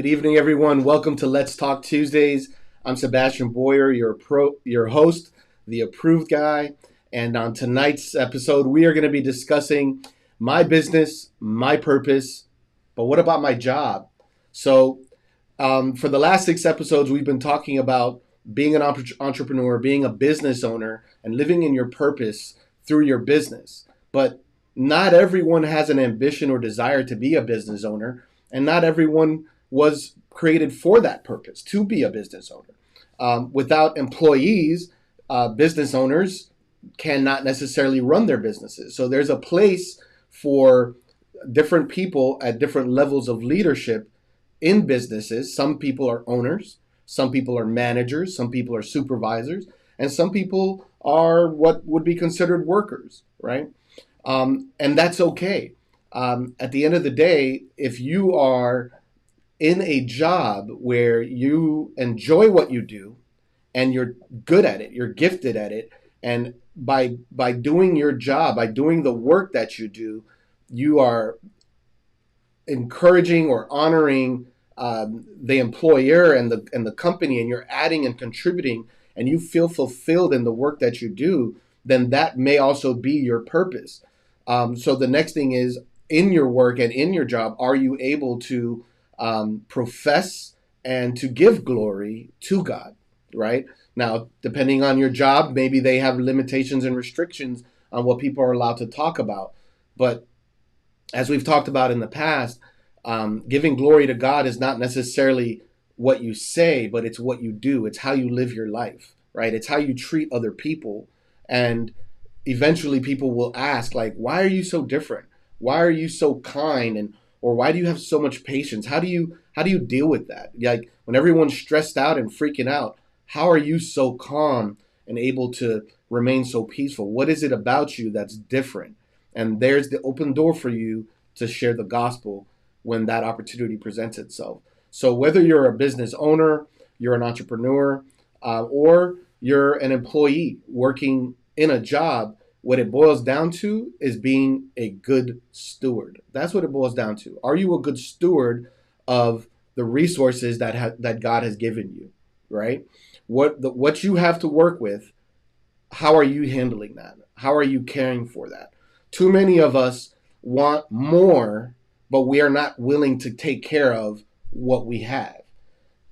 Good evening, everyone. Welcome to Let's Talk Tuesdays. I'm Sebastien Boyer, your host, the approved guy. And on tonight's episode, we are going to be discussing my business, my purpose, but what about my job? So, for the last 6 episodes, we've been talking about being an entrepreneur, being a business owner, and living in your purpose through your business. But not everyone has an ambition or desire to be a business owner, and not everyone was created for that purpose, to be a business owner. Without employees, business owners cannot necessarily run their businesses. So there's a place for different people at different levels of leadership in businesses. Some people are owners, some people are managers, some people are supervisors, and some people are what would be considered workers, right? And that's okay. At the end of the day, if you are in a job where you enjoy what you do and you're good at it, you're gifted at it, and by doing your job, by doing the work that you do, you are encouraging or honoring the employer and the company, and you're adding and contributing, and you feel fulfilled in the work that you do, then that may also be your purpose. So the next thing is, in your work and in your job, are you able to profess and to give glory to God, right? Now, depending on your job, maybe they have limitations and restrictions on what people are allowed to talk about. But as we've talked about in the past, giving glory to God is not necessarily what you say, but it's what you do. It's how you live your life, right? It's how you treat other people. And eventually people will ask, like, why are you so different? Why are you so kind? And or why do you have so much patience? How do you deal with that? Like, when everyone's stressed out and freaking out, how are you so calm and able to remain so peaceful? What is it about you that's different? And there's the open door for you to share the gospel when that opportunity presents itself. So whether you're a business owner, you're an entrepreneur, or you're an employee working in a job, what it boils down to is being a good steward. That's what it boils down to. Are you a good steward of the resources that God has given you, right? What you have to work with, how are you handling that? How are you caring for that? Too many of us want more, but we are not willing to take care of what we have.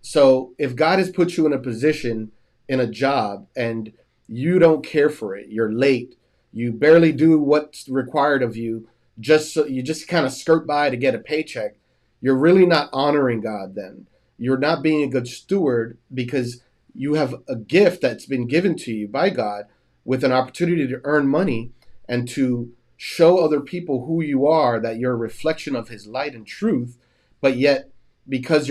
So if God has put you in a position, in a job, and you don't care for it, you're late, you barely do what's required of you, just so you just kind of skirt by to get a paycheck, you're really not honoring God then. You're not being a good steward, because you have a gift that's been given to you by God with an opportunity to earn money and to show other people who you are, that you're a reflection of His light and truth, but yet because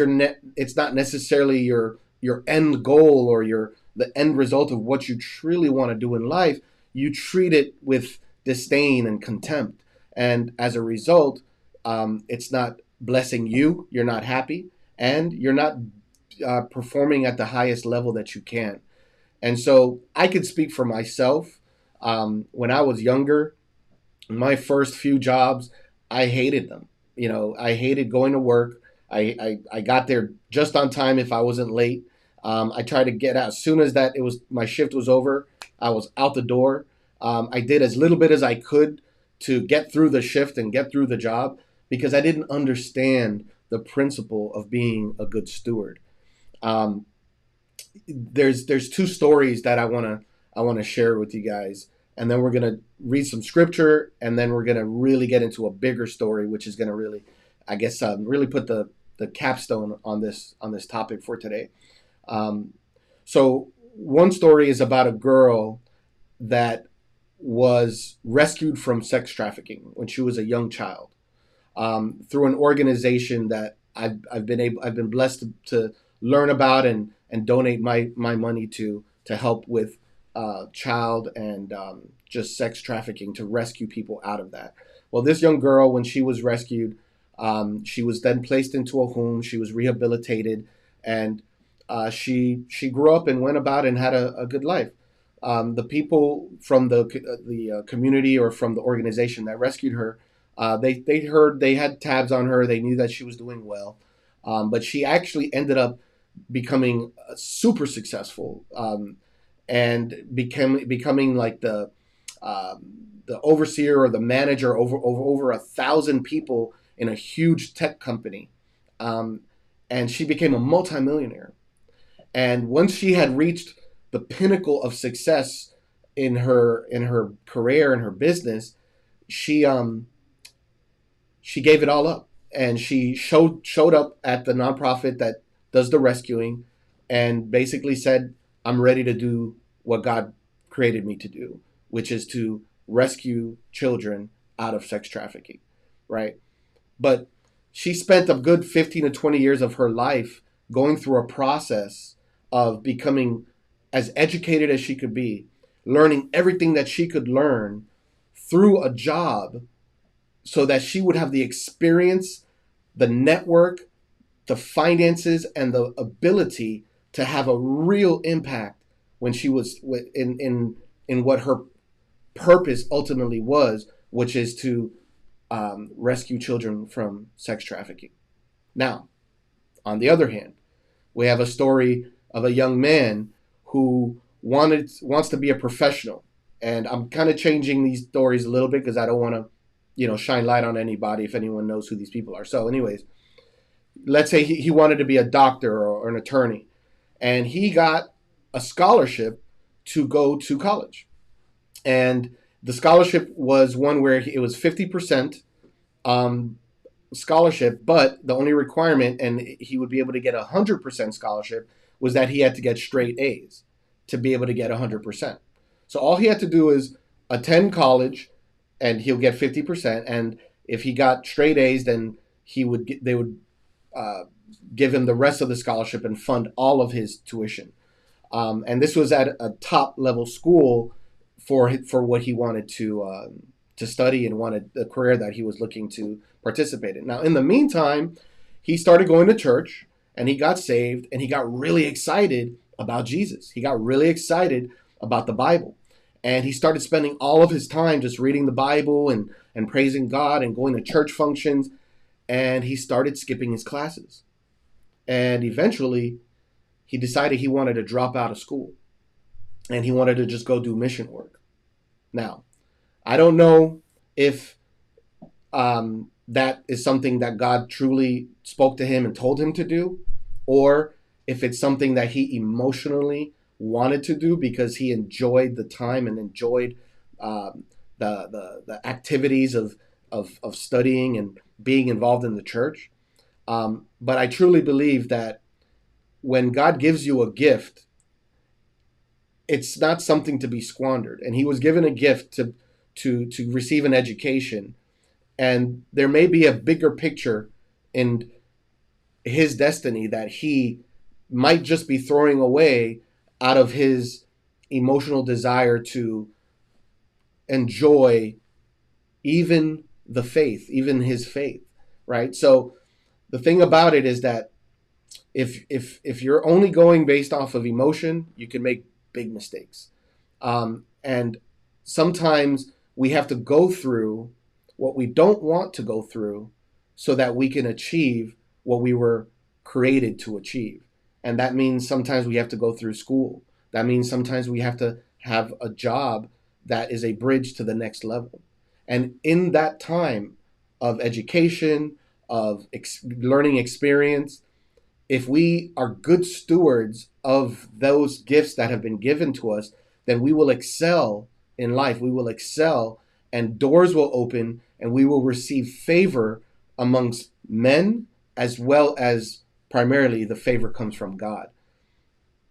it's not necessarily your end goal or the end result of what you truly want to do in life, you treat it with disdain and contempt. And as a result, it's not blessing you, you're not happy, and you're not performing at the highest level that you can. And so I could speak for myself. When I was younger, my first few jobs, I hated them. I hated going to work. I got there just on time if I wasn't late. I tried to get out as soon as my shift was over. I was out the door. I did as little bit as I could to get through the shift and get through the job, because I didn't understand the principle of being a good steward. There's two stories that I wanna share with you guys, and then we're gonna read some scripture, and then we're gonna really get into a bigger story, which is gonna really, I guess, really put the capstone on this topic for today. So one story is about a girl that was rescued from sex trafficking when she was a young child, through an organization that I've been blessed to learn about and donate my money to help with child and just sex trafficking, to rescue people out of that. Well, this young girl, when she was rescued, she was then placed into a home. She was rehabilitated, and she grew up and went about and had a good life. The people from the community or from the organization that rescued her, they heard, they had tabs on her. They knew that she was doing well. But she actually ended up becoming super successful, and becoming like the overseer or the manager over 1,000 people in a huge tech company. Um, and she became a multimillionaire. And once she had reached the pinnacle of success in her career and her business, she she gave it all up, and she showed up at the nonprofit that does the rescuing, and basically said, "I'm ready to do what God created me to do, which is to rescue children out of sex trafficking," right? But she spent a good 15 to 20 years of her life going through a process of becoming as educated as she could be, learning everything that she could learn through a job, so that she would have the experience, the network, the finances, and the ability to have a real impact when she was in what her purpose ultimately was, which is to rescue children from sex trafficking. Now, on the other hand, we have a story of a young man who wants to be a professional, and I'm kind of changing these stories a little bit because I don't want to, shine light on anybody if anyone knows who these people are. So, anyways, let's say he wanted to be a doctor or an attorney, and he got a scholarship to go to college, and the scholarship was one where it was 50% um, scholarship, but the only requirement, and he would be able to get 100% scholarship, was that he had to get straight A's to be able to get 100%. So all he had to do is attend college, and he'll get 50%. And if he got straight A's, then they would uh, give him the rest of the scholarship and fund all of his tuition. And this was at a top level school for what he wanted to study and wanted the career that he was looking to participate in. Now, in the meantime, he started going to church, and he got saved, and he got really excited about Jesus. He got really excited about the Bible. And he started spending all of his time just reading the Bible and praising God and going to church functions. And he started skipping his classes. And eventually, he decided he wanted to drop out of school, and he wanted to just go do mission work. Now, I don't know if that is something that God truly spoke to him and told him to do, or if it's something that he emotionally wanted to do because he enjoyed the time and enjoyed um, the activities of studying and being involved in the church. But I truly believe that when God gives you a gift, it's not something to be squandered. And he was given a gift to receive an education, and there may be a bigger picture in his destiny that he might just be throwing away out of his emotional desire to enjoy even the faith, even his faith, right? So the thing about it is that if you're only going based off of emotion, you can make big mistakes. And sometimes we have to go through what we don't want to go through so that we can achieve what we were created to achieve. And that means sometimes we have to go through school. That means sometimes we have to have a job that is a bridge to the next level. And in that time of education, of learning experience, if we are good stewards of those gifts that have been given to us, then we will excel in life. We will excel, and doors will open, and we will receive favor amongst men, as well as primarily the favor comes from God.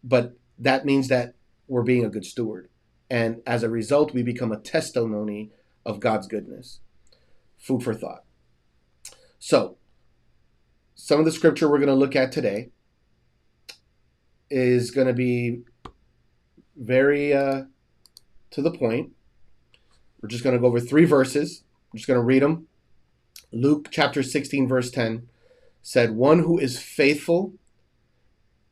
But that means that we're being a good steward. And as a result, we become a testimony of God's goodness. Food for thought. So, some of the scripture we're going to look at today is going to be very to the point. We're just going to go over 3 verses. I'm just going to read them. Luke chapter 16, verse 10 said, "One who is faithful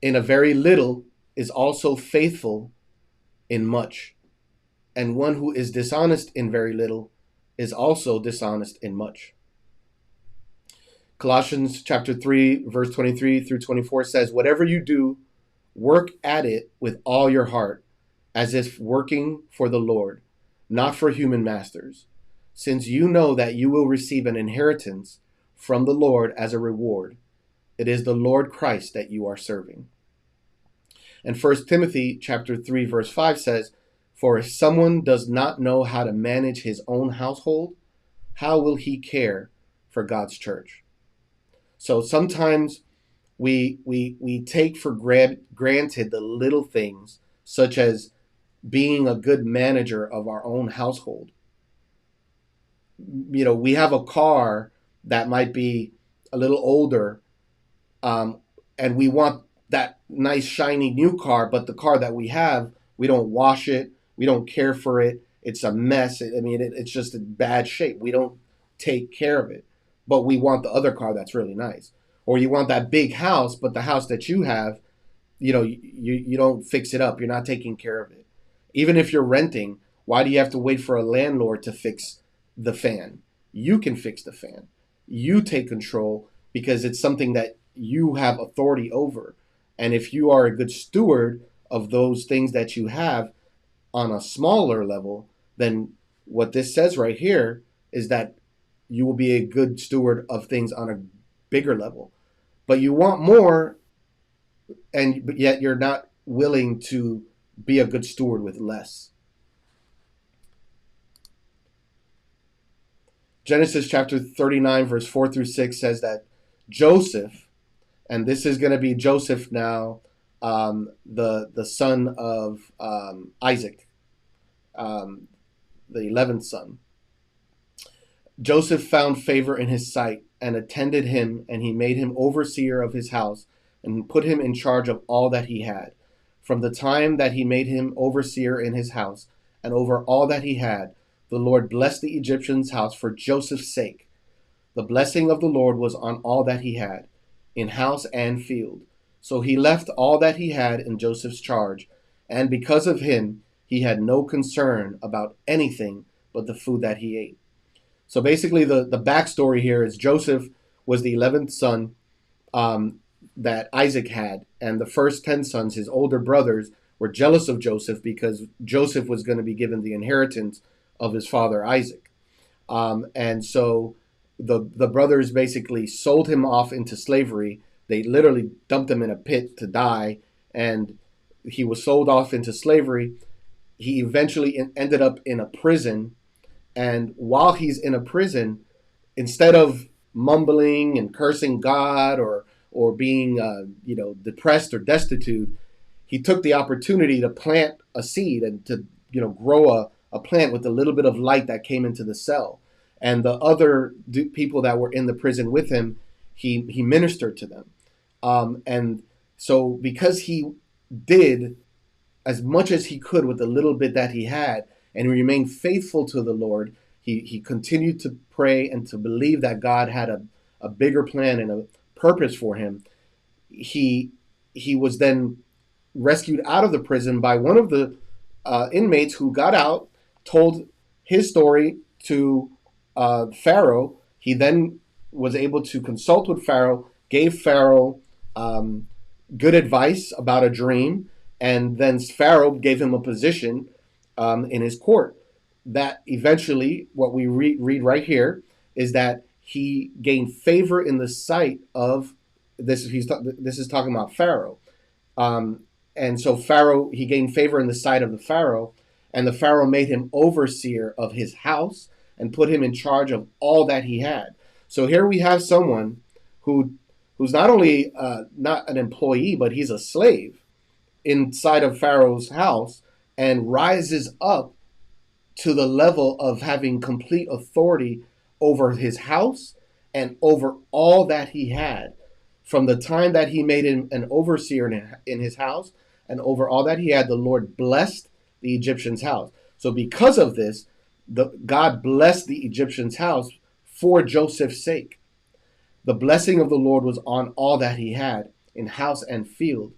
in a very little is also faithful in much. And one who is dishonest in very little is also dishonest in much." Colossians chapter 3, verse 23 through 24 says, whatever you do, work at it with all your heart, as if working for the Lord, not for human masters, since you know that you will receive an inheritance from the Lord as a reward. It is the Lord Christ that you are serving. And 1 Timothy chapter 3, verse 5 says, for if someone does not know how to manage his own household, how will he care for God's church? So sometimes we take for granted the little things, such as being a good manager of our own household. You know, we have a car that might be a little older, and we want that nice shiny new car, but the car that we have, we don't wash it, we don't care for it, it's a mess. It's just in bad shape. We don't take care of it, but we want the other car that's really nice. Or you want that big house, but the house that you have, you don't fix it up. You're not taking care of it. Even if you're renting, why do you have to wait for a landlord to fix the fan? You can fix the fan. You take control because it's something that you have authority over. And if you are a good steward of those things that you have on a smaller level, then what this says right here is that you will be a good steward of things on a bigger level. But you want more, but yet you're not willing to be a good steward with less. Genesis chapter 39, verse 4 through 6 says that Joseph, and this is going to be Joseph now, the son of Isaac, the 11th son. Joseph found favor in his sight and attended him, and he made him overseer of his house and put him in charge of all that he had. From the time that he made him overseer in his house and over all that he had, the Lord blessed the Egyptian's house for Joseph's sake. The blessing of the Lord was on all that he had, in house and field. So he left all that he had in Joseph's charge, and because of him, he had no concern about anything but the food that he ate. So basically, the backstory here is Joseph was the 11th son that Isaac had, and the first 10 sons, his older brothers, were jealous of Joseph because Joseph was going to be given the inheritance of his father Isaac. And so the brothers basically sold him off into slavery. They literally dumped him in a pit to die, and he was sold off into slavery. He eventually ended up in a prison, and while he's in a prison, instead of mumbling and cursing God or being depressed or destitute, he took the opportunity to plant a seed and to grow a plant with a little bit of light that came into the cell. And the other people that were in the prison with him, he ministered to them. And so because he did as much as he could with the little bit that he had and remained faithful to the Lord, he continued to pray and to believe that God had a bigger plan and a purpose for him. He was then rescued out of the prison by one of the inmates who got out, told his story to Pharaoh. He then was able to consult with Pharaoh, gave Pharaoh good advice about a dream, and then Pharaoh gave him a position in his court. That eventually, what we read right here, is that he gained favor in the sight of this. This is talking about Pharaoh. And so Pharaoh, he gained favor in the sight of the Pharaoh, and the Pharaoh made him overseer of his house and put him in charge of all that he had. So here we have someone who's not only not an employee, but he's a slave inside of Pharaoh's house, and rises up to the level of having complete authority over his house and over all that he had. From the time that he made him an overseer in his house and over all that he had, the Lord blessed the Egyptian's house. So because of this, God blessed the Egyptian's house for Joseph's sake. The blessing of the Lord was on all that he had in house and field.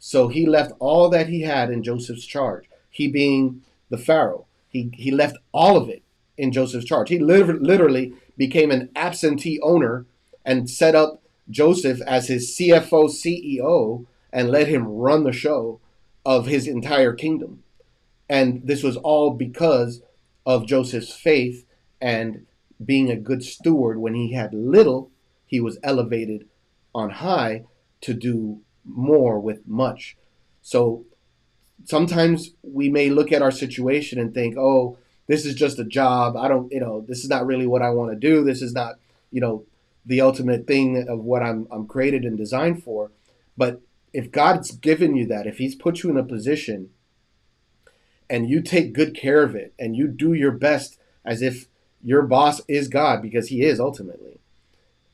So he left all that he had in Joseph's charge. He being the Pharaoh. He left all of it in Joseph's charge. He literally became an absentee owner and set up Joseph as his CFO, CEO, and let him run the show of his entire kingdom. And this was all because of Joseph's faith and being a good steward. When he had little, he was elevated on high to do more with much. So sometimes we may look at our situation and think, oh, this is just a job. I don't, this is not really what I want to do. This is not, the ultimate thing of what I'm created and designed for. But if God's given you that, if he's put you in a position and you take good care of it and you do your best as if your boss is God, because he is ultimately,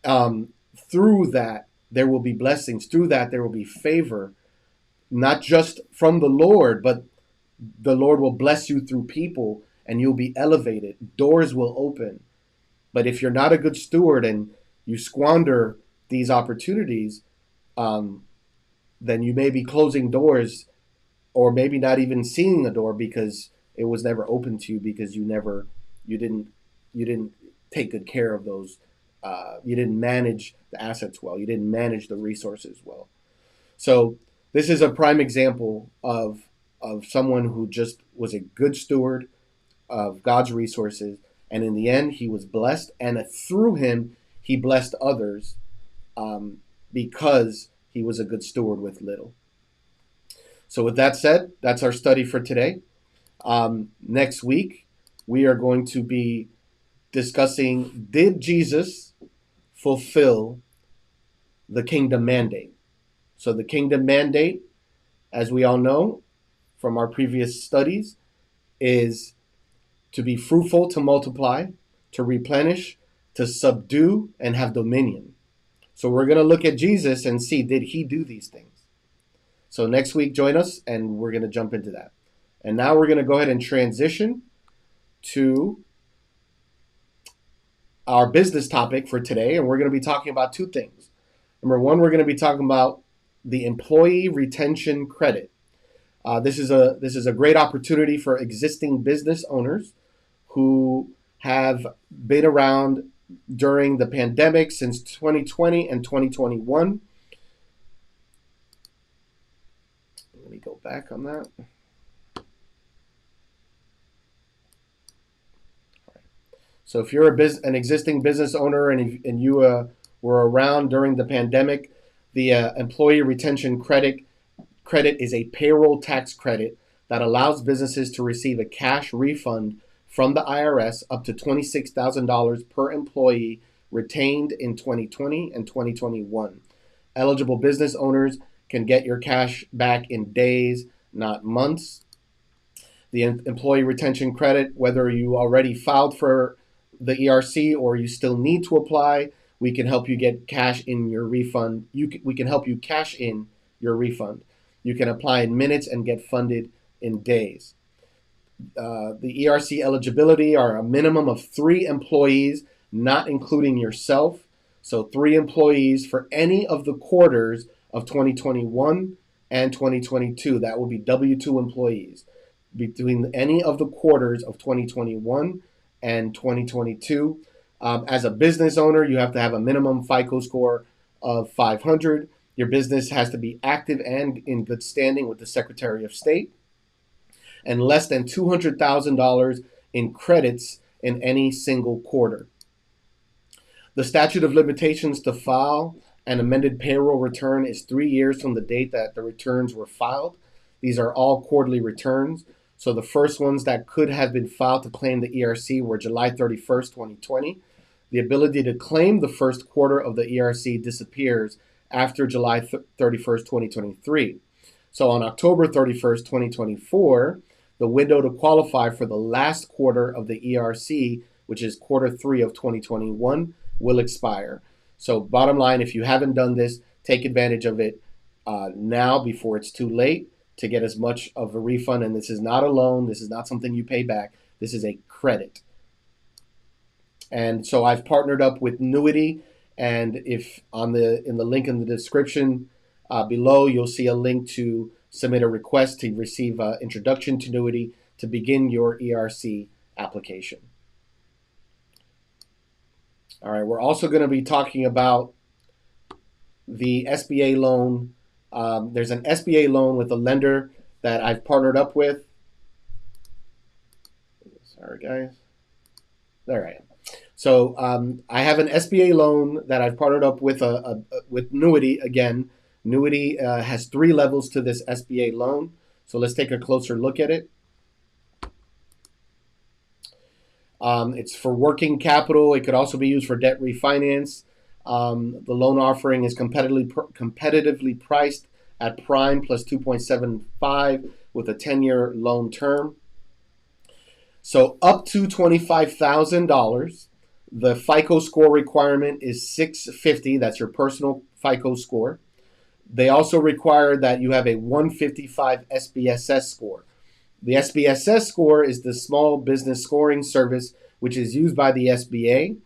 through that, there will be blessings. Through that, there will be favor, not just from the Lord, but the Lord will bless you through people and you'll be elevated. Doors will open. But if you're not a good steward and you squander these opportunities, then you may be closing doors, or maybe not even seeing a door because it was never open to you, because you didn't take good care of those. You didn't manage the assets well. You didn't manage the resources well. So this is a prime example of someone who just was a good steward of God's resources, and in the end, he was blessed, and through him, he blessed others because he was a good steward with little. So with that said, that's our study for today. Next week, we are going to be discussing, did Jesus fulfill the kingdom mandate? So the kingdom mandate, as we all know from our previous studies, is to be fruitful, to multiply, to replenish, to subdue, and have dominion. So we're going to look at Jesus and see, did he do these things? So next week, join us, and we're going to jump into that. And now we're going to go ahead and transition to our business topic for today, and we're going to be talking about two things. Number one, we're going to be talking about the employee retention credit. This is a great opportunity for existing business owners who have been around during the pandemic since 2020 and 2021. Let me go back on that. So if you're an existing business owner and you were around during the pandemic, the employee retention credit is a payroll tax credit that allows businesses to receive a cash refund from the IRS up to $26,000 per employee retained in 2020 and 2021. Eligible business owners can get your cash back in days, not months. The employee retention credit, whether you already filed for the ERC or you still need to apply, we can help you get cash in your refund. We can help you cash in your refund. You can apply in minutes and get funded in days. The ERC eligibility are a minimum of 3 employees, not including yourself. So 3 employees for any of the quarters of 2021 and 2022. That will be W-2 employees. Between any of the quarters of 2021 and 2022. As a business owner, you have to have a minimum FICO score of 500. Your business has to be active and in good standing with the Secretary of State, and less than $200,000 in credits in any single quarter. The statute of limitations to file an amended payroll return is 3 years from the date that the returns were filed. These are all quarterly returns. So the first ones that could have been filed to claim the ERC were July 31st, 2020. The ability to claim the first quarter of the ERC disappears after July 31st, 2023. So on October 31st, 2024, the window to qualify for the last quarter of the ERC, which is quarter 3 of 2021, will expire. So bottom line, if you haven't done this, take advantage of it now before it's too late to get as much of a refund. And this is not a loan. This is not something you pay back. This is a credit. And so I've partnered up with Newity, and if in the link in the description below, you'll see a link to submit a request to receive an introduction to Newity to begin your ERC application. All right, we're also going to be talking about the SBA loan. There's an SBA loan with a lender that I've partnered up with. Sorry, guys. There I am. So I have an SBA loan that I've partnered up with with Newity. Again, Newity has 3 levels to this SBA loan. So let's take a closer look at it. It's for working capital. It could also be used for debt refinance. The loan offering is competitively priced at prime plus 2.75 with a 10-year loan term. So up to $25,000. The FICO score requirement is 650. That's your personal FICO score. They also require that you have a 155 SBSS score. The SBSS score is the Small Business Scoring Service, which is used by the SBA.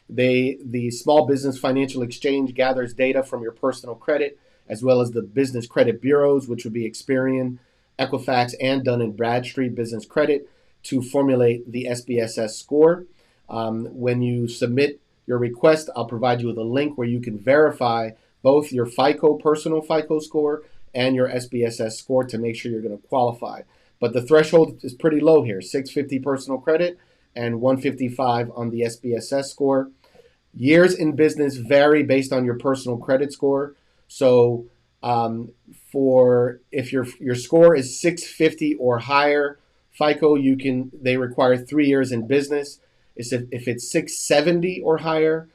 The Small Business Financial Exchange gathers data from your personal credit, as well as the business credit bureaus, which would be Experian, Equifax, and Dun & Bradstreet Business Credit, to formulate the SBSS score. When you submit your request, I'll provide you with a link where you can verify both your FICO, personal FICO score, and your SBSS score to make sure you're going to qualify. But the threshold is pretty low here, 650 personal credit and 155 on the SBSS score. Years in business vary based on your personal credit score. So for if your score is 650 or higher FICO, they require 3 years in business. If it's 670 or higher,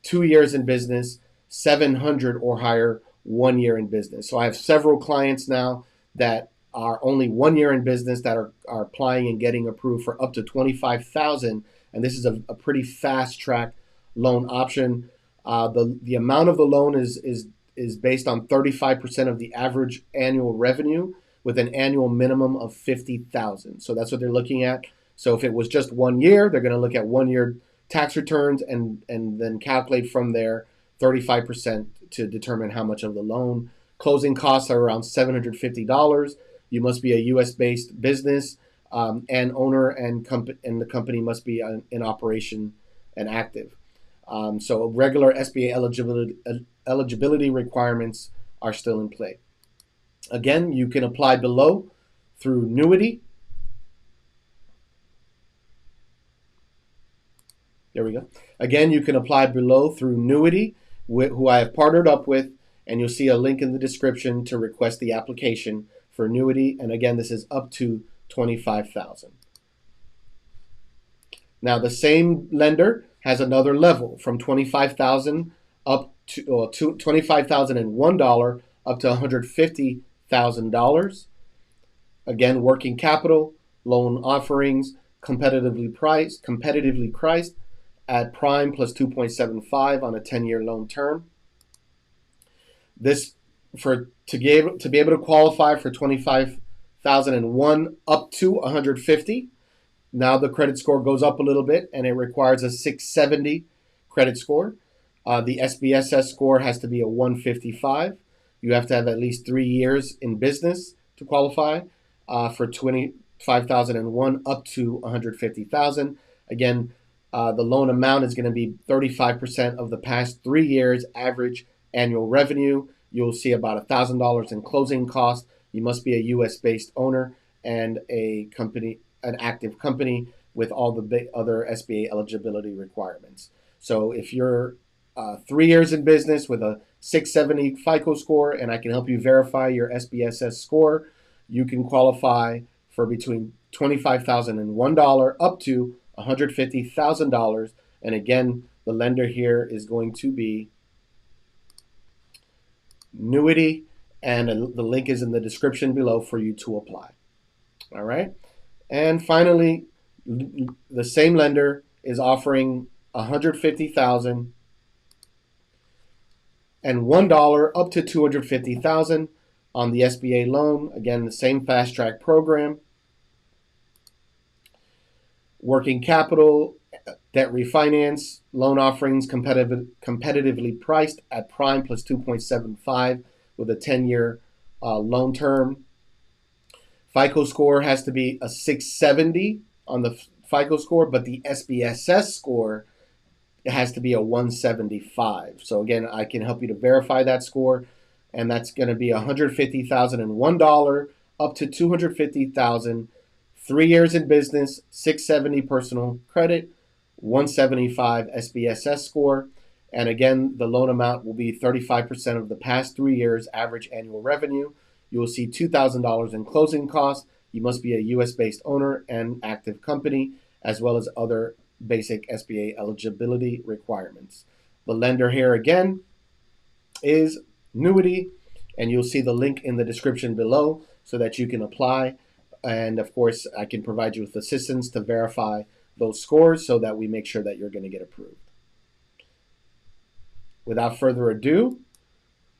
2 years in business, 700 or higher, 1 year in business. So I have several clients now that are only 1 year in business that are applying and getting approved for up to $25,000, and this is a pretty fast track loan option. The amount of the loan is based on 35% of the average annual revenue, with an annual minimum of $50,000. So that's what they're looking at. So if it was just 1 year, they're going to look at 1 year tax returns and then calculate from there 35% to determine how much of the loan. Closing costs are around $750. You must be a U.S.-based business and owner, and the company must be in operation and active. So regular SBA eligibility requirements are still in play. Again, you can apply below through Newity. There we go. Again, you can apply below through Newity, who I have partnered up with, and you'll see a link in the description to request the application for Newity. And again, this is up to $25,000. Now, the same lender has another level from $25,000 up to $25,001 up to $150,000. Again, working capital, loan offerings, competitively priced at prime plus 2.75 on a 10-year loan term. This to be able to qualify for $25,001 up to $150,000. Now the credit score goes up a little bit, and it requires a 670 credit score. The SBSS score has to be a 155. You have to have at least 3 years in business to qualify for $25,001 up to $150,000. Again, the loan amount is going to be 35% of the past 3 years average annual revenue. You'll see about $1,000 in closing costs. You must be a U.S.-based owner and an active company with all the other SBA eligibility requirements. So if you're 3 years in business with a 670 FICO score, and I can help you verify your SBSS score, you can qualify for between $25,001 up to $150,000. And again, the lender here is going to be Newity, and the link is in the description below for you to apply. All right. And finally, the same lender is offering $150,000 and $1 up to $250,000 on the SBA loan. Again, the same fast track program. Working capital, debt refinance, loan offerings competitively priced at prime plus 2.75 with a 10-year loan term. FICO score has to be a 670 on the FICO score, but the SBSS score it has to be a 175. So again, I can help you to verify that score, and that's going to be $150,001 up to 250,000. 3 years in business, 670 personal credit, 175 SBSS score, and again, the loan amount will be 35% of the past 3 years average annual revenue. You will see $2,000 in closing costs. You must be a U.S. based owner and active company, as well as other basic SBA eligibility requirements. The lender here again is Newity, and you'll see the link in the description below so that you can apply. And of course, I can provide you with assistance to verify those scores so that we make sure that you're going to get approved. Without further ado,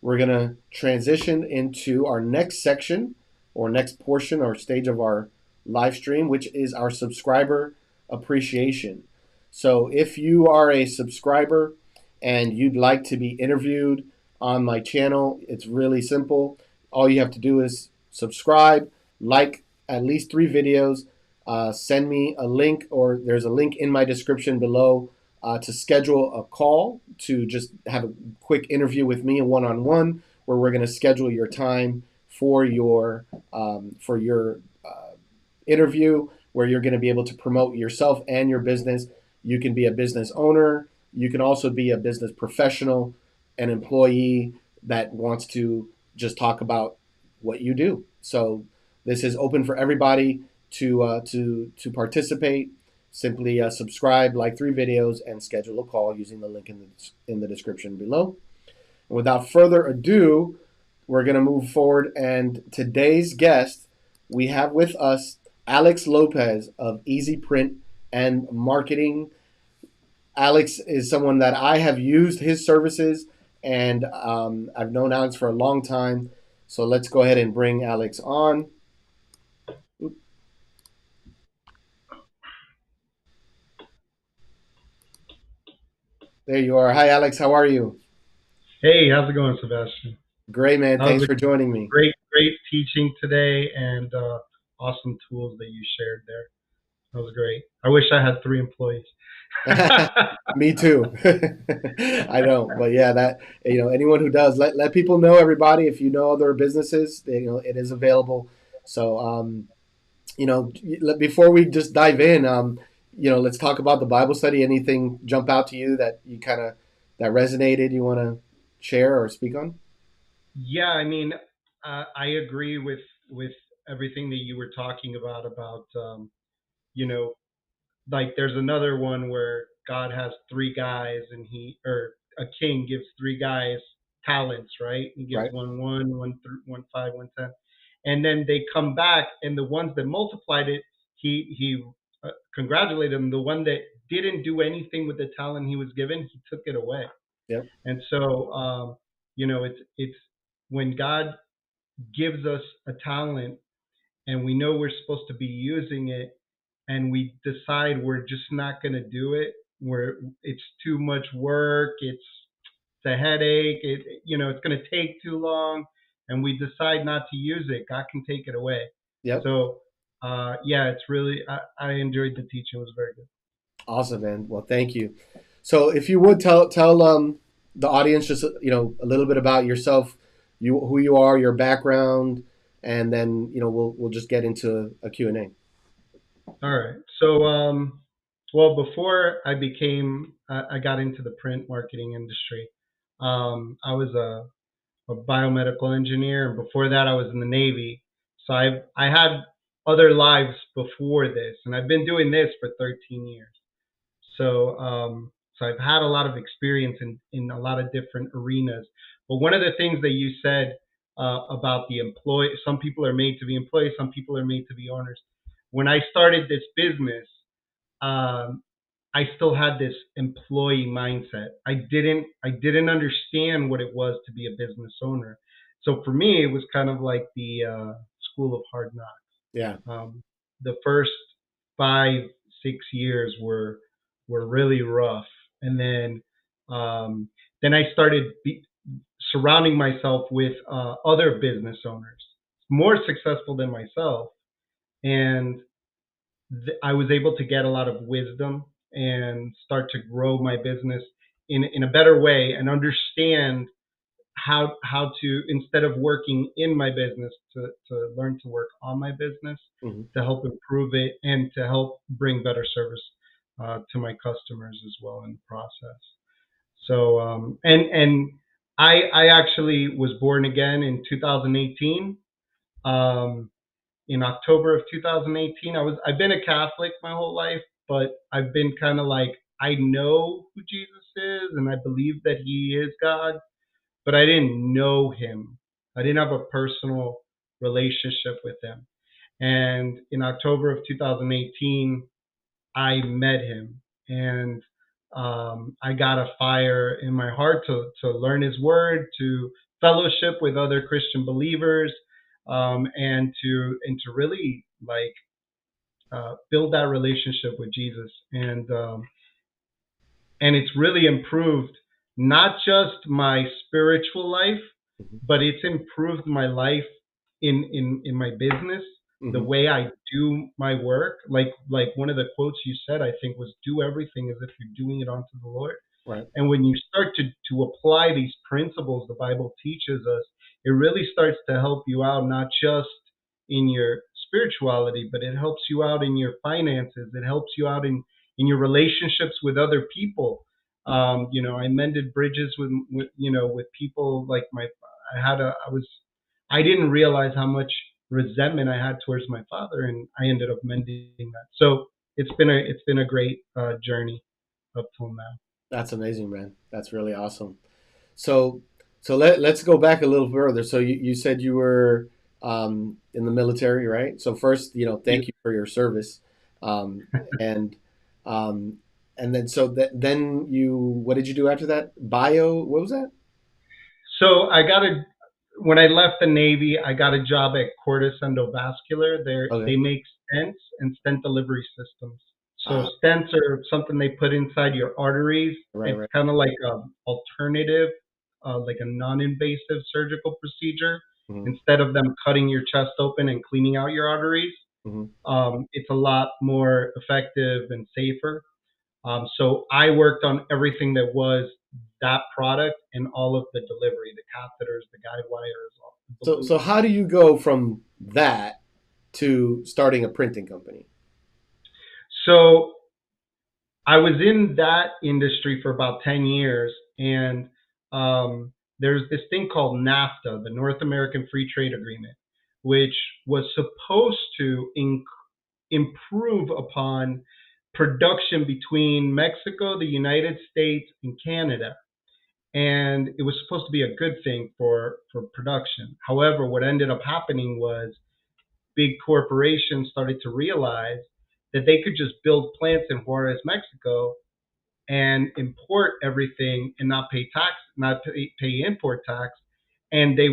we're going to transition into our next section or next portion or stage of our live stream, which is our subscriber appreciation. So if you are a subscriber and you'd like to be interviewed on my channel, it's really simple. All you have to do is subscribe, like at least 3 videos, send me a link, or there's a link in my description below to schedule a call to just have a quick interview with me, a one-on-one, where we're going to schedule your time for your interview, where you're going to be able to promote yourself and your business. You can be a business owner. You can also be a business professional, an employee that wants to just talk about what you do. So this is open for everybody to participate. Simply subscribe, like 3 videos, and schedule a call using the link in the description below. And without further ado, we're going to move forward. And today's guest, we have with us Alex Lopez of Easy Print and Marketing. Alex is someone that I have used his services, and I've known Alex for a long time. So let's go ahead and bring Alex on. There you are. Hi, Alex. How are you? Hey, how's it going, Sebastian? Great, man. That was Thanks a for joining me. great teaching today, and awesome tools that you shared there. That was great. I wish I had 3 employees. Me too. I don't, but yeah, that anyone who does, let people know. Everybody, if you know other businesses, it is available. So before we just dive in, let's talk about the Bible study. Anything jump out to you that you kind of that resonated? You want to share or speak on? Yeah, I mean, I agree with everything that you were talking about you know, like there's another one where God has 3 guys and or a king gives 3 guys talents, right? He gives Right. one 5, 1 10, and then they come back, and the ones that multiplied it, he congratulated them. The one that didn't do anything with the talent he was given, he took it away. Yep. And so, it's when God gives us a talent and we know we're supposed to be using it, and we decide we're just not going to do it, where it's too much work, it's a headache, it's going to take too long, and we decide not to use it, God can take it away. Yep. So yeah, it's really, I enjoyed the teaching. It was very good. Awesome, man. Well, thank you. So, if you would tell the audience just a little bit about yourself, who you are, your background, and then we'll just get into a Q&A. All right. So well, before I got into the print marketing industry, I was a biomedical engineer, and before that, I was in the Navy. So I had other lives before this, and I've been doing this for 13 years. So I've had a lot of experience in a lot of different arenas. But one of the things that you said about the employee, some people are made to be employees, some people are made to be owners. When I started this business, um, I still had this employee mindset. I didn't understand what it was to be a business owner. So for me, it was kind of like the school of hard knocks. Yeah. The first 5 6 years were really rough, and then I started surrounding myself with other business owners, more successful than myself, and I was able to get a lot of wisdom and start to grow my business in a better way, and understand how to, instead of working in my business, to learn to work on my business, Hmm. to help improve it and to help bring better service to my customers as well in the process. So and I actually was born again in 2018. Um, in October of 2018, I've been a Catholic my whole life, but I've been kind of like, I know who Jesus is and I believe that he is God, but I didn't know him. I didn't have a personal relationship with him. And in October of 2018, I met him, and I got a fire in my heart to learn his word, to fellowship with other Christian believers, and to really like build that relationship with Jesus. And it's really improved not just my spiritual life, Hmm. but it's improved my life in my business, the Hmm. way I do my work. Like one of the quotes you said, I think, was, do everything as if you're doing it unto the Lord. Right. And when you start to apply these principles the Bible teaches us, it really starts to help you out, not just in your spirituality, but it helps you out in your finances. It helps you out in your relationships with other people. I mended bridges with people. Like I didn't realize how much resentment I had towards my father, and I ended up mending that. So it's been a great journey up till now. That's amazing, man. That's really awesome. So, let's go back a little further. So you said you were in the military, right? So first, Yeah. thank you for your service, um, and um, and then then what did you do after that? Bio, what was that? So when I left the Navy, I got a job at Cordis Endovascular. They Okay. make stents and stent delivery systems. So Ah, stents are something they put inside your arteries. right, It's right. kind of like a alternative, like a non-invasive surgical procedure. Hmm. Instead of them cutting your chest open and cleaning out your arteries, Hmm. it's a lot more effective and safer. So I worked on everything that was that product and all of the delivery, the catheters, the guide wires, all the So balloons. how do you go from that to starting a printing company? So I was in that industry for about 10 years, and there's this thing called NAFTA, the North American Free Trade Agreement, which was supposed to improve upon production between Mexico, the United States, and Canada. And it was supposed to be a good thing for production. However, what ended up happening was big corporations started to realize that they could just build plants in Juarez, Mexico, and import everything and not pay tax, not pay import tax, and they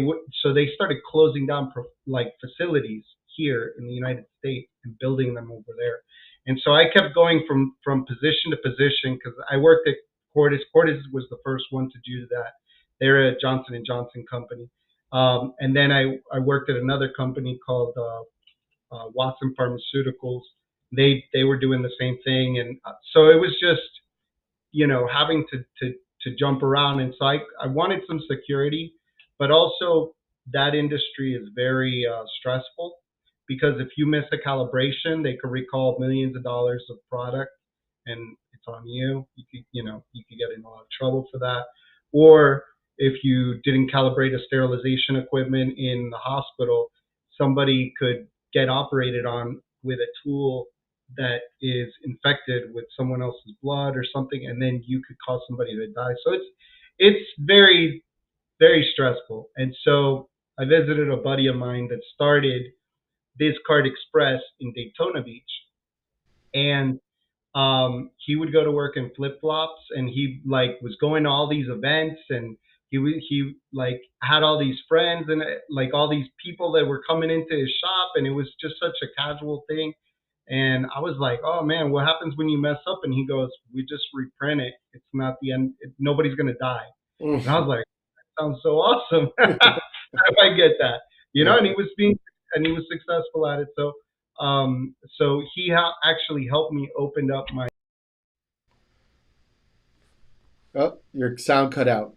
started closing down like facilities here in the United States and building them over there. And so I kept going from position to position because I worked at Cordis. Cordis was the first one to do that. They're a Johnson and Johnson company, and then I worked at another company called Watson Pharmaceuticals. They were doing the same thing, and so it was just having to jump around. And so I wanted some security, but also that industry is very stressful because if you miss a calibration, they could recall millions of dollars of product, and it's on you. You could get in a lot of trouble for that. Or if you didn't calibrate a sterilization equipment in the hospital, somebody could get operated on with a tool that is infected with someone else's blood or something, and then you could cause somebody to die. So it's very, very stressful. And so I visited a buddy of mine that started Bizcard Express in Daytona Beach, and he would go to work in flip flops, and he like was going to all these events, and he like had all these friends and like all these people that were coming into his shop, and it was just such a casual thing. And I was like, oh man, what happens when you mess up? And he goes, we just reprint it. It's not the end. Nobody's gonna die. And I was like, that sounds so awesome. How do I get that? Yeah. And he was successful at it. So he actually helped me open up Oh, your sound cut out.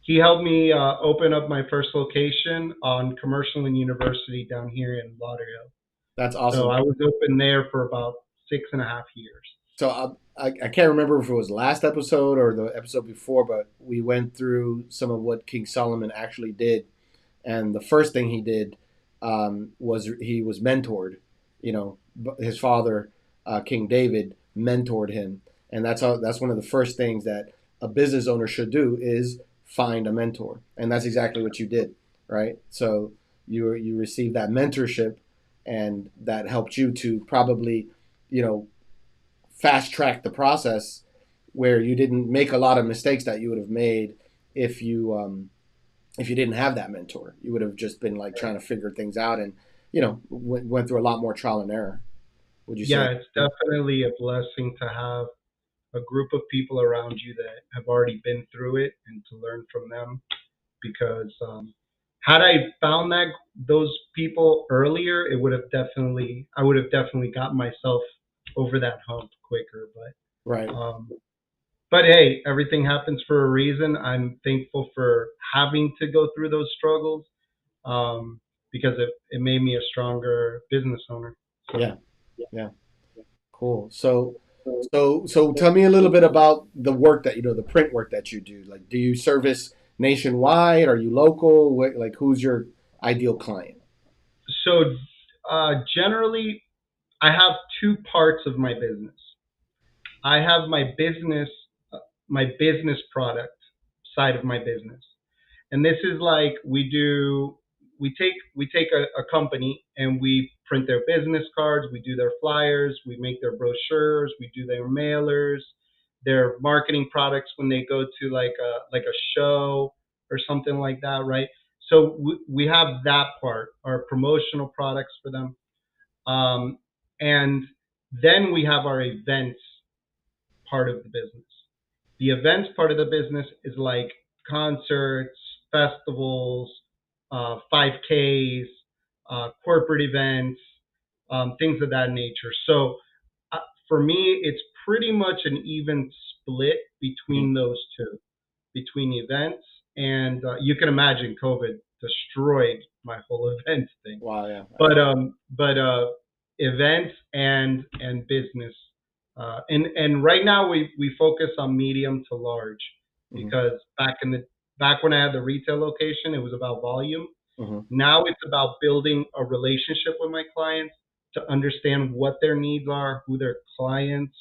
He helped me open up my first location on Commercial and University down here in Lauderdale. That's So awesome. I was open there for about 6.5 years. So I can't remember if it was last episode or the episode before, but we went through some of what King Solomon actually did. And the first thing he did was he was mentored. You know, his father, King David, mentored him, and that's one of the first things that a business owner should do is find a mentor, and that's exactly what you did, right? So you received that mentorship, and that helped you to probably, you know, fast track the process where you didn't make a lot of mistakes that you would have made if you didn't have that mentor. You would have just been like trying to figure things out, and went through a lot more trial and error. Would you say? Yeah, it's definitely a blessing to have a group of people around you that have already been through it and to learn from them. Because had I found those people earlier, it would have definitely I would have definitely gotten myself over that hump quicker. Right. But hey, everything happens for a reason. I'm thankful for having to go through those struggles, because it made me a stronger business owner. So Yeah. Yeah. Cool. So tell me a little bit about the work that the print work that you do. Like, do you service nationwide? Are you local? Like, who's your ideal client? generally, I have two parts of my business. I have uh, my business product side of my business, and this is like we take a company and we print their business cards, we do their flyers, we make their brochures, we do their mailers, their marketing products when they go to like a show or something like that, right? So we have that part, our promotional products for them, and then we have our events part of the business. The events part of the business is like concerts, festivals, 5Ks, corporate events, things of that nature. So uh, for me, it's pretty much an even split Mhm. between those two, between events and you can imagine COVID destroyed my whole events thing. Wow. Yeah. But events and business, and right now we focus on medium to large, Hmm. because back when I had the retail location, it was about volume. Hmm. Now it's about building a relationship with my clients to understand what their needs are, who their clients,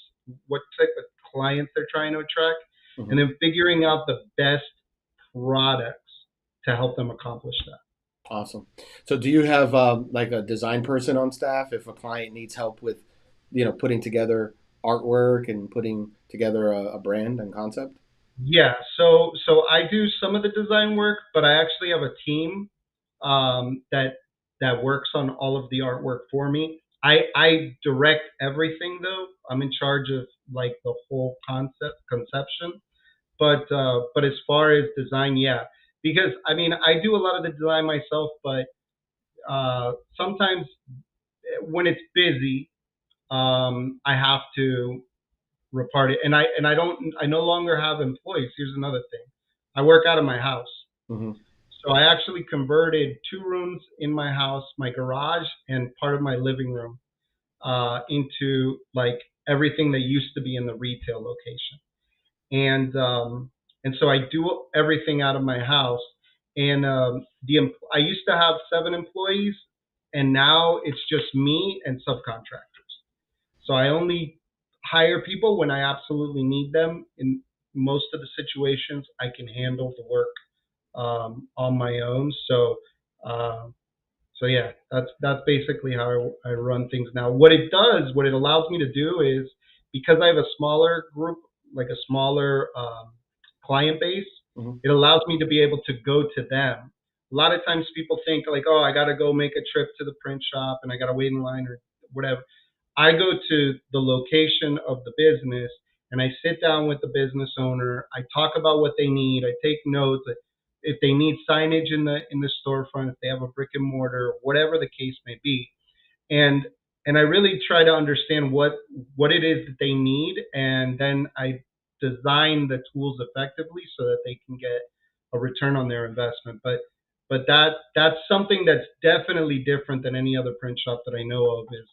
what type of clients they're trying to attract, and Hmm. then figuring out the best products to help them accomplish that. Awesome. So, do you have like a design person on staff if a client needs help with, putting together artwork and putting together a brand and concept? Yeah, so I do some of the design work, but I actually have a team that works on all of the artwork for me. I direct everything though. I'm in charge of like the whole conception. But as far as design, yeah, because I mean I do a lot of the design myself, but sometimes when it's busy, I have to repart it, and I no longer have employees. Here's another thing: I work out of my house. Hmm. So I actually converted two rooms in my house, my garage, and part of my living room, into like everything that used to be in the retail location. And so I do everything out of my house. And I used to have 7 employees, and now it's just me and subcontractors. So I only hire people when I absolutely need them. In most of the situations, I can handle the work on my own. Uh, so yeah, that's basically how I run things now. What it allows me to do is, because I have a smaller group, like a smaller client base, Hmm. it allows me to be able to go to them. A lot of times people think like, oh, I got to go make a trip to the print shop and I got to wait in line or whatever. I go to the location of the business and I sit down with the business owner. I talk about what they need. I take notes. If they need signage in the storefront, if they have a brick and mortar, whatever the case may be, and and I really try to understand what it is that they need, and then I design the tools effectively so that they can get a return on their investment. But that's something that's definitely different than any other print shop that I know of, is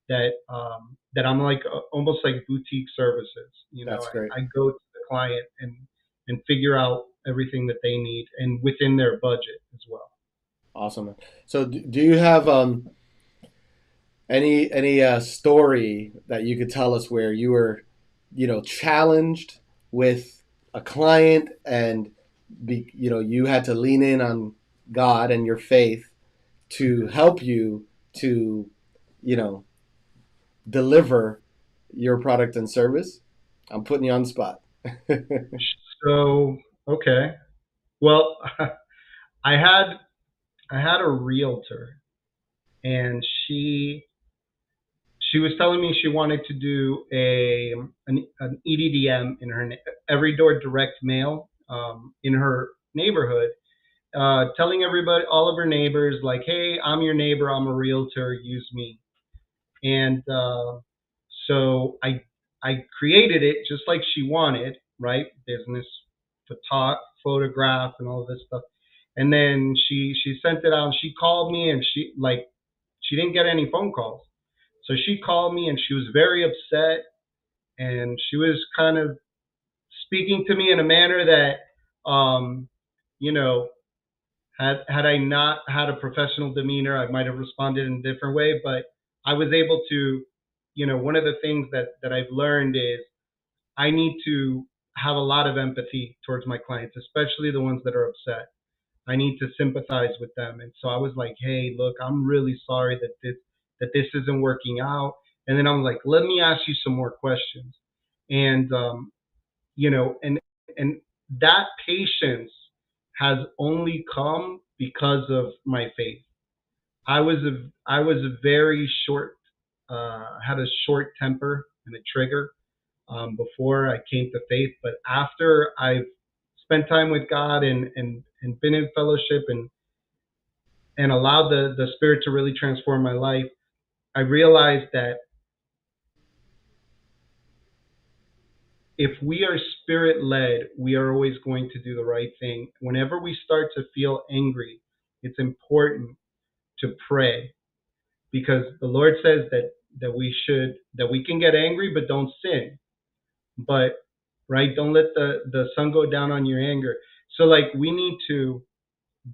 that I'm like almost like boutique services. You know, That's great. I go to the client and figure out everything that they need and within their budget as well. Awesome. So do you have any story that you could tell us where you were, challenged with a client and you had to lean in on God and your faith to help you to, you know, deliver your product and service? I'm putting you on the spot. So okay, well, I had I had a realtor, and she was telling me she wanted to do an EDDM in her every door direct mail in her neighborhood, telling everybody, all of her neighbors, like, hey, I'm your neighbor, I'm a realtor, use me. And so I created it just like she wanted, right? Business, photograph, and all of this stuff. And then she sent it out, and she called me, and she didn't get any phone calls. So she called me, and she was very upset, and she was kind of speaking to me in a manner that, you know, had I not had a professional demeanor, I might have responded in a different way. But I was able to, one of the things that I've learned is I need to have a lot of empathy towards my clients, especially the ones that are upset. I need to sympathize with them. And so I was like, hey, look, I'm really sorry that this isn't working out. And then I was like, let me ask you some more questions. And and that patience has only come because of my faith. I was a very short had a short temper and a trigger before I came to faith. But after I've spent time with God and been in fellowship and allowed the Spirit to really transform my life, I realized that if we are Spirit led, we are always going to do the right thing. Whenever we start to feel angry, it's important to pray, because the Lord says that we can get angry but don't sin. But right, don't let the sun go down on your anger. So like we need to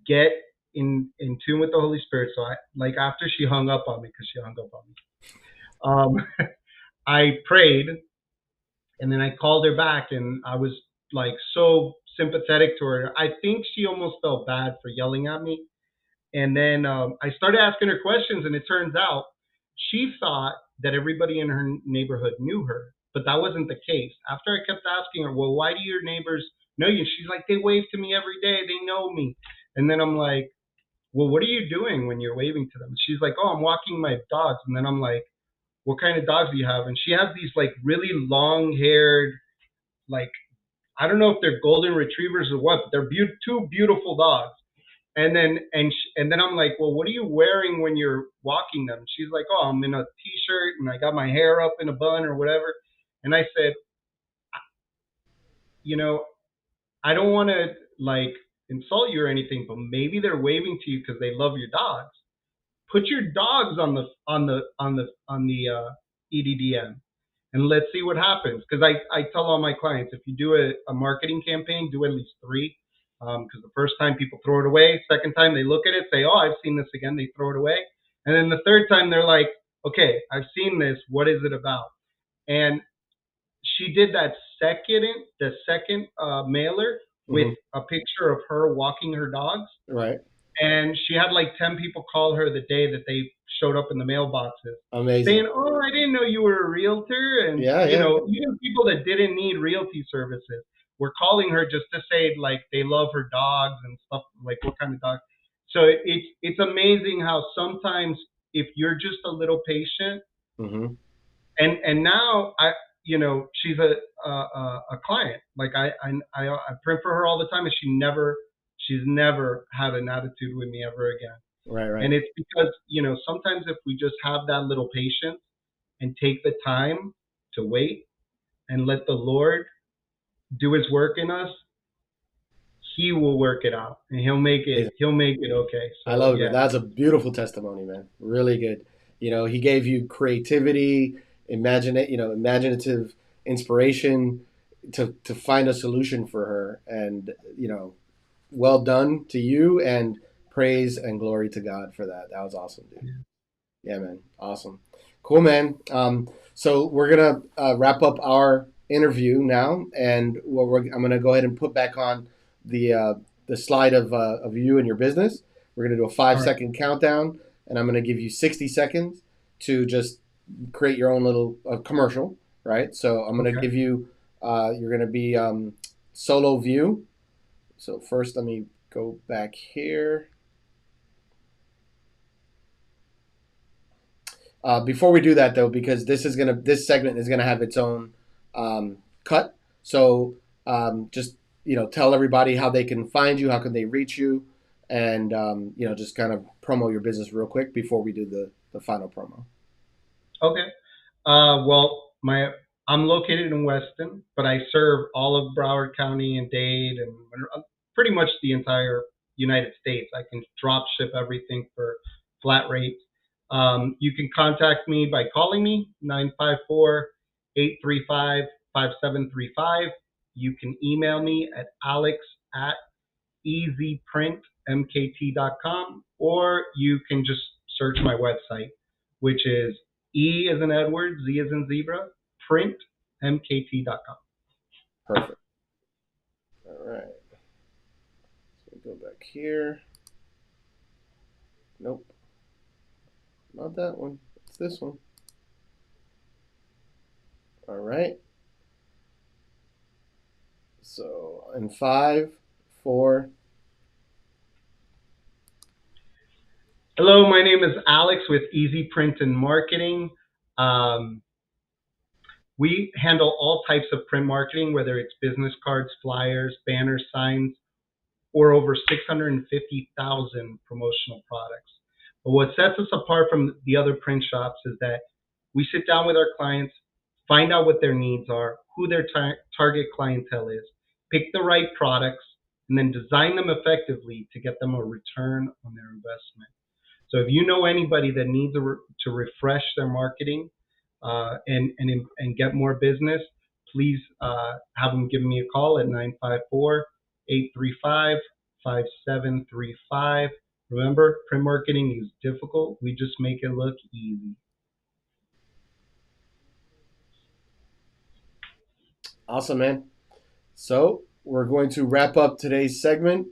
get in tune with the Holy Spirit. So I, like, after she hung up on me, because she hung up on me, I prayed, and then I called her back, and I was like so sympathetic to her. I think she almost felt bad for yelling at me. And then I started asking her questions, and it turns out she thought that everybody in her neighborhood knew her, but that wasn't the case. After I kept asking her, well, why do your neighbors know you? She's like, they wave to me every day, they know me. And then I'm like, well, what are you doing when you're waving to them? She's like, oh, I'm walking my dogs. And then I'm like, what kind of dogs do you have? And she has these like really long haired, like, I don't know if they're golden retrievers or what, but they're two beautiful dogs. And then I'm like, well, what are you wearing when you're walking them? She's like, oh, I'm in a t-shirt and I got my hair up in a bun or whatever. And I said, you know, I don't want to like insult you or anything, but maybe they're waving to you because they love your dogs. Put your dogs on the EDDM, and let's see what happens. Because I tell all my clients, if you do a marketing campaign, do at least three. Because the first time people throw it away, second time they look at it, say, oh, I've seen this again, they throw it away. And then the third time they're like, okay, I've seen this, what is it about? And she did the second mailer with Hmm. a picture of her walking her dogs, Right. and she had like 10 people call her the day that they showed up in the mailboxes Amazing. saying, oh, I didn't know you were a realtor. And, Yeah, yeah. even people that didn't need realty services were calling her just to say, like, they love her dogs and stuff, like what kind of dog. So it's amazing how sometimes if you're just a little patient, Hmm. and now she's a client. Like I print for her all the time, and she's never had an attitude with me ever again. Right, And right. it's because, sometimes if we just have that little patience and take the time to wait and let the Lord do his work in us, he will work it out and he'll make it okay. I So love it, man. yeah. That's a beautiful testimony, man. Really good. He gave you creativity, imaginative inspiration to find a solution for her, and well done to you, and praise and glory to God for that. That was awesome, dude. Yeah, man. Awesome. Cool, man. So we're gonna wrap up our interview now, and I'm gonna go ahead and put back on the slide of you and your business. We're gonna do a five All right. second countdown, and I'm gonna give you 60 seconds to just create your own little commercial, right? So I'm gonna Okay. give you. You're gonna be solo view. So first, let me go back here. Before we do that, though, because this segment is gonna have its own cut. So just tell everybody how they can find you, how can they reach you, and just kind of promo your business real quick before we do the final promo. Okay. Well, I'm located in Weston, but I serve all of Broward County and Dade and pretty much the entire United States. I can drop ship everything for flat rates. You can contact me by calling me 954-835-5735. You can email me at alex@easyprintmkt.com, or you can just search my website, which is E as in Edward, Z as in zebra, printmkt.com. Perfect. All right. So go back here. Nope, not that one. It's this one. All right. So in 5, 4. Hello, my name is Alex with Easy Print and Marketing. Um, we handle all types of print marketing, whether it's business cards, flyers, banners, signs, or over 650,000 promotional products. But what sets us apart from the other print shops is that we sit down with our clients, find out what their needs are, who their target clientele is, pick the right products, and then design them effectively to get them a return on their investment. So if you know anybody that needs to refresh their marketing and get more business, please have them give me a call at 954-835-5735. Remember, print marketing is difficult. We just make it look easy. Awesome, man. So we're going to wrap up today's segment.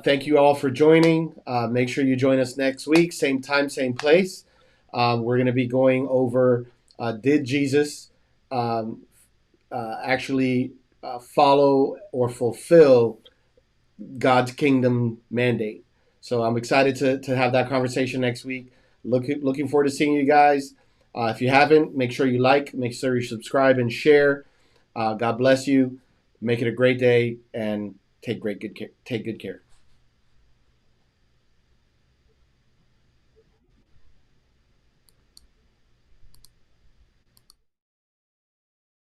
Thank you all for joining. Make sure you join us next week, same time, same place. We're going to be going over did Jesus actually follow or fulfill God's kingdom mandate? So I'm excited to have that conversation next week. Looking forward to seeing you guys. If you haven't, make sure you like, make sure you subscribe and share. God bless you. Make it a great day and take good care.